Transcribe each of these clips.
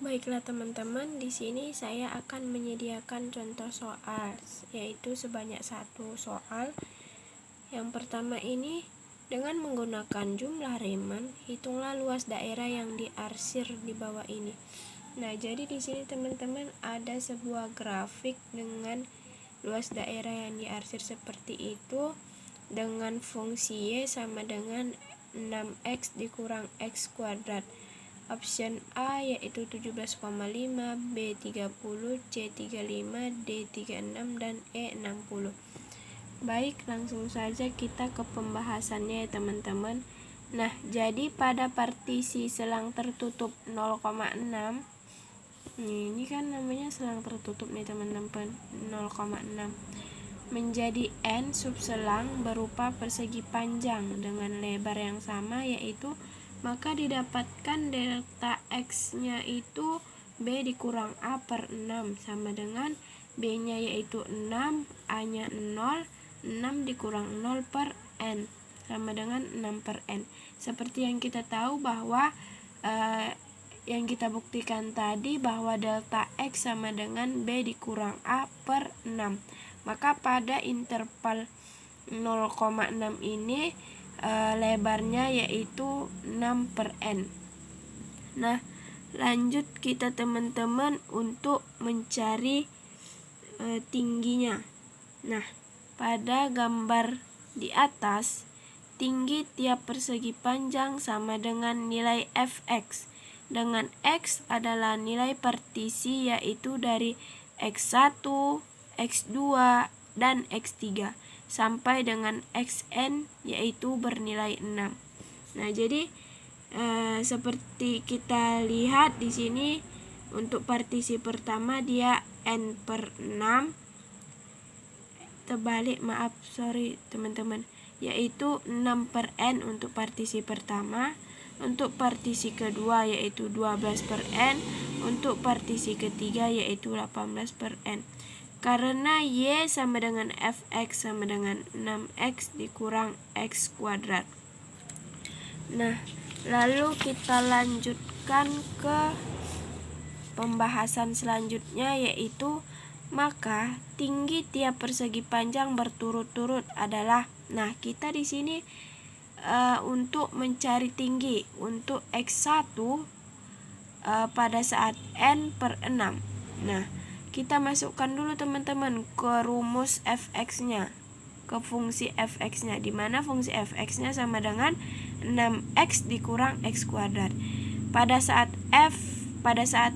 Baiklah teman-teman, di sini saya akan menyediakan contoh soal, yaitu sebanyak 1 soal. Yang pertama ini, dengan menggunakan jumlah Riemann, hitunglah luas daerah yang diarsir di bawah ini. Nah, jadi di sini teman-teman ada sebuah grafik dengan luas daerah yang diarsir seperti itu, dengan fungsi Y sama dengan 6X dikurang X kuadrat. Option A yaitu 17,5, B 30, C 35, D 36, dan E 60. Baik, langsung saja kita ke pembahasannya ya teman-teman. Nah, jadi pada partisi selang tertutup 0,6, ini kan namanya selang tertutup nih teman-teman, 0,6, menjadi N subselang berupa persegi panjang dengan lebar yang sama, yaitu maka didapatkan delta X-nya itu B dikurang A per 6 sama dengan B-nya yaitu 6, A-nya 0, 6 dikurang 0 per N sama dengan 6 per N. Seperti yang kita tahu bahwa yang kita buktikan tadi bahwa delta X sama dengan B dikurang A per 6. Maka pada interval 0,6 ini lebarnya yaitu 6 per N. Nah, lanjut kita teman-teman untuk mencari tingginya. Nah, pada gambar di atas, tinggi tiap persegi panjang sama dengan nilai Fx, dengan X adalah nilai partisi yaitu dari X1, X2, dan X3 sampai dengan Xn yaitu bernilai 6. Nah, jadi seperti kita lihat di sini untuk partisi pertama dia N per 6. Terbalik, maaf, sorry teman-teman, yaitu 6 per N untuk partisi pertama. Untuk partisi kedua yaitu 12 per N. Untuk partisi ketiga yaitu 18 per N. Karena Y sama dengan Fx sama dengan 6X dikurang X kuadrat. Nah, lalu kita lanjutkan ke pembahasan selanjutnya, yaitu maka tinggi tiap persegi panjang berturut-turut adalah. Nah, kita di sini untuk mencari tinggi untuk X1 pada saat N per 6. Nah, kita masukkan dulu teman-teman ke rumus Fx-nya, ke fungsi Fx-nya, di mana fungsi Fx-nya sama dengan 6X dikurang X kuadrat. Pada saat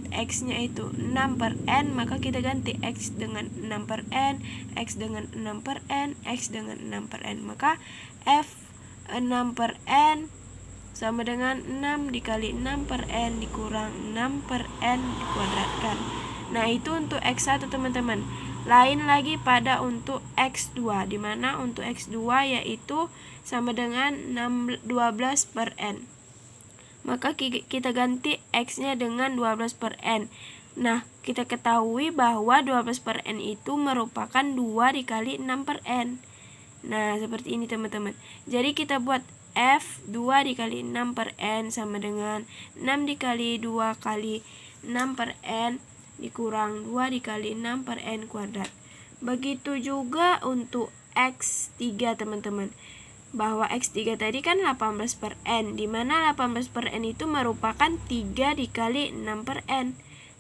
X-nya itu 6 per N, maka kita ganti X dengan 6 per N, X dengan 6 per N, X dengan 6 per N. Maka F 6 per N sama dengan 6 dikali 6 per N dikurang 6 per N dikuadratkan. Nah, itu untuk X1 teman-teman. Lain lagi pada untuk X2, di mana untuk X2 yaitu sama dengan 12 per N. Maka kita ganti X-nya dengan 12 per N. Nah, kita ketahui bahwa 12 per N itu merupakan 2 dikali 6 per N. Nah, seperti ini teman-teman. Jadi kita buat F 2 dikali 6 per N sama dengan 6 dikali 2 kali 6 per N dikurang 2 dikali 6 per N kuadrat. Begitu juga untuk X3 teman-teman. Bahwa X3 tadi kan 18 per N, dimana 18 per N itu merupakan 3 dikali 6 per N.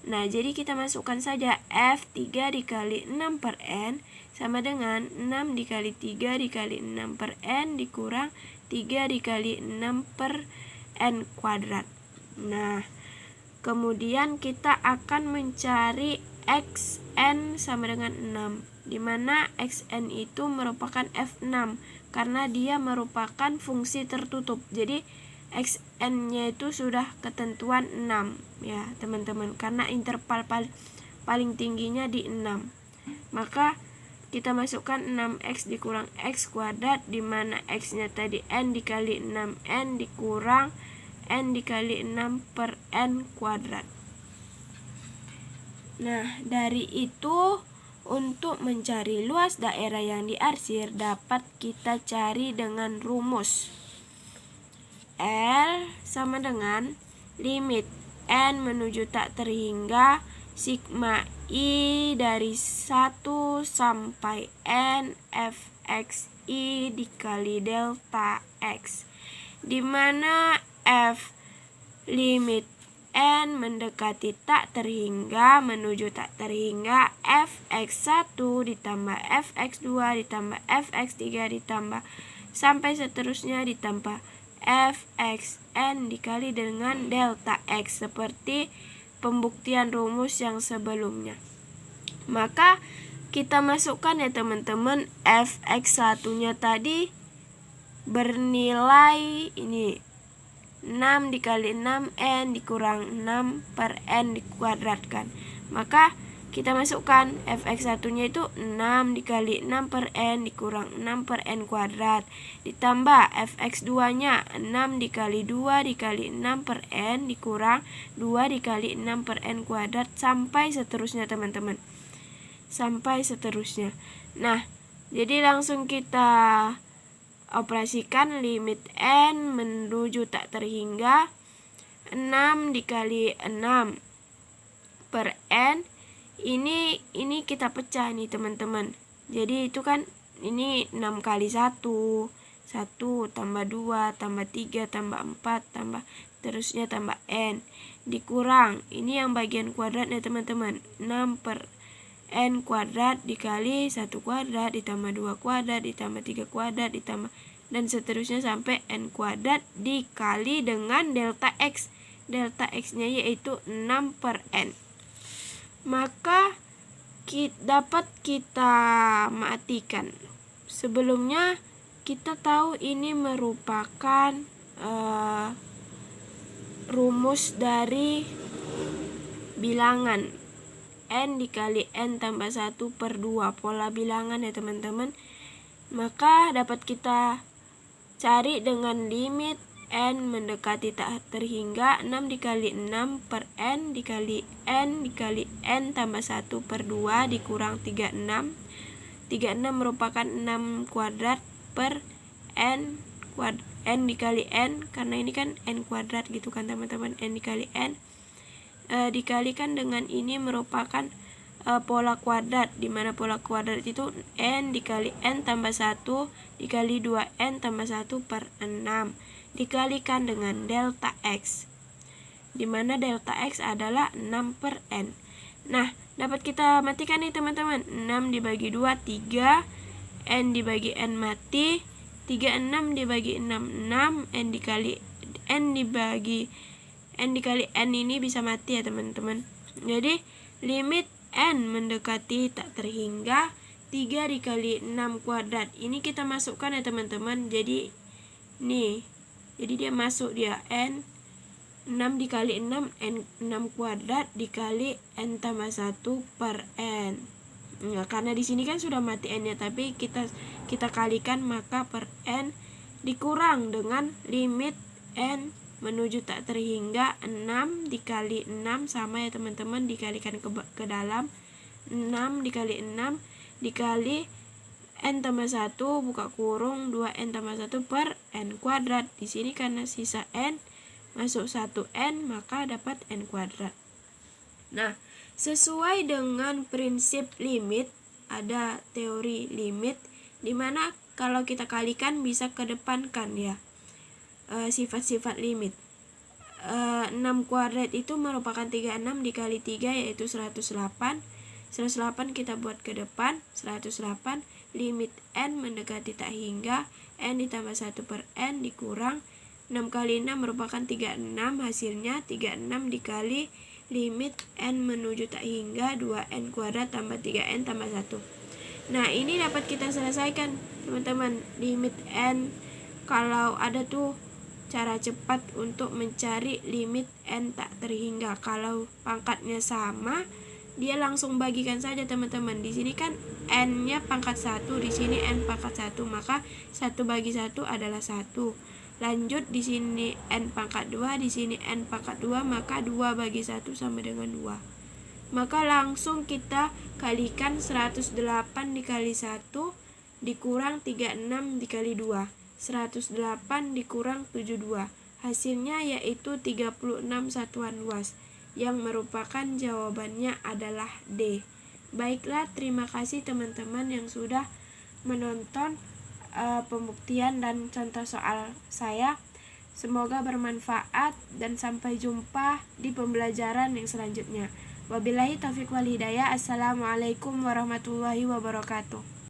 Nah, jadi kita masukkan saja F3 dikali 6 per N sama dengan 6 dikali 3 dikali 6 per N dikurang 3 dikali 6 per N kuadrat. Nah, kemudian kita akan mencari Xn sama dengan 6, dimana Xn itu merupakan F6 karena dia merupakan fungsi tertutup. Jadi Xn-nya itu sudah ketentuan 6 ya teman-teman, karena interval paling tingginya di 6. Maka kita masukkan 6X dikurang X kuadrat, dimana X-nya tadi N dikali 6N dikurang N dikali 6 per N kuadrat. Nah, dari itu untuk mencari luas daerah yang diarsir dapat kita cari dengan rumus L sama dengan limit N menuju tak terhingga sigma I dari 1 sampai N Fxi dikali delta X, di mana F limit N mendekati tak terhingga menuju tak terhingga Fx1 ditambah Fx2 ditambah Fx3 ditambah sampai seterusnya ditambah Fxn dikali dengan delta X seperti pembuktian rumus yang sebelumnya. Maka kita masukkan ya teman-teman, Fx1 nya tadi bernilai ini 6 dikali 6N dikurang 6 per N dikuadratkan. Maka kita masukkan Fx1 nya itu 6 dikali 6 per N dikurang 6 per N kuadrat, ditambah Fx2 nya 6 dikali 2 dikali 6 per N dikurang 2 dikali 6 per N kuadrat, sampai seterusnya teman-teman, sampai seterusnya. Nah, jadi langsung kita operasikan limit N menuju tak terhingga 6 dikali 6 per N. Ini kita pecah nih teman-teman. Jadi itu kan ini 6 kali 1 tambah 2 tambah 3 tambah 4 tambah terusnya tambah N dikurang, ini yang bagian kuadratnya teman-teman, 6 per N kuadrat dikali 1 kuadrat ditambah 2 kuadrat ditambah 3 kuadrat ditambah dan seterusnya sampai N kuadrat dikali dengan delta X. Delta X nya yaitu 6 per N. Maka dapat kita matikan. Sebelumnya kita tahu ini merupakan rumus dari bilangan N dikali N tambah 1 per 2, pola bilangan ya teman-teman. Maka dapat kita cari dengan limit N mendekati tak terhingga 6 dikali 6 per N dikali N tambah 1 per 2 dikurang 36. 36 merupakan 6 kuadrat per N dikali N, karena ini kan N kuadrat gitu kan teman-teman, N dikali N dikalikan dengan ini merupakan pola kuadrat, dimana pola kuadrat itu N dikali N tambah 1 dikali 2N tambah 1 per 6 dikalikan dengan delta X, dimana delta X adalah 6 per N. Nah, dapat kita matikan nih teman-teman, 6 dibagi 2 3, N dibagi N mati, 36 dibagi 6 6, N dikali N ini bisa mati ya teman-teman. Jadi limit N mendekati tak terhingga 3 dikali 6 kuadrat. Ini kita masukkan ya teman-teman. Jadi nih, jadi dia masuk dia N 6 dikali 6 N 6 kuadrat dikali N tambah 1 per N. Nah, karena di sini kan sudah mati N nya, tapi kita kalikan, maka per N dikurang dengan limit N menuju tak terhingga 6 dikali 6 sama ya teman-teman, dikalikan ke dalam 6 dikali 6 dikali N tambah 1 buka kurung 2N tambah 1 per N kuadrat. Di sini karena sisa N masuk 1N, maka dapat N kuadrat. Nah, sesuai dengan prinsip limit, ada teori limit dimana kalau kita kalikan bisa kedepankan ya sifat-sifat limit. 6 kuadrat itu merupakan 36 dikali 3 yaitu 108. 108 kita buat ke depan, 108 limit N mendekati tak hingga N ditambah 1 per N dikurang 6 kali 6 merupakan 36, hasilnya 36 dikali limit N menuju tak hingga 2N kuadrat tambah 3N tambah 1. Nah, ini dapat kita selesaikan teman-teman, limit N. Kalau ada tuh cara cepat untuk mencari limit N tak terhingga, kalau pangkatnya sama dia langsung bagikan saja teman-teman. Di sini kan N-nya pangkat 1, di sini N pangkat 1, maka 1 bagi 1 adalah 1. Lanjut di sini N pangkat 2, di sini N pangkat 2, maka 2 bagi 1 sama dengan 2. Maka langsung kita kalikan 108 dikali 1 dikurang 36 dikali 2. 108 dikurang 72, Hasilnya yaitu 36 satuan luas, yang merupakan jawabannya adalah D. Baiklah, terima kasih teman-teman yang sudah menonton pembuktian dan contoh soal saya. Semoga bermanfaat dan sampai jumpa di pembelajaran yang selanjutnya. Wabillahi taufiq wal hidayah. Assalamualaikum warahmatullahi wabarakatuh.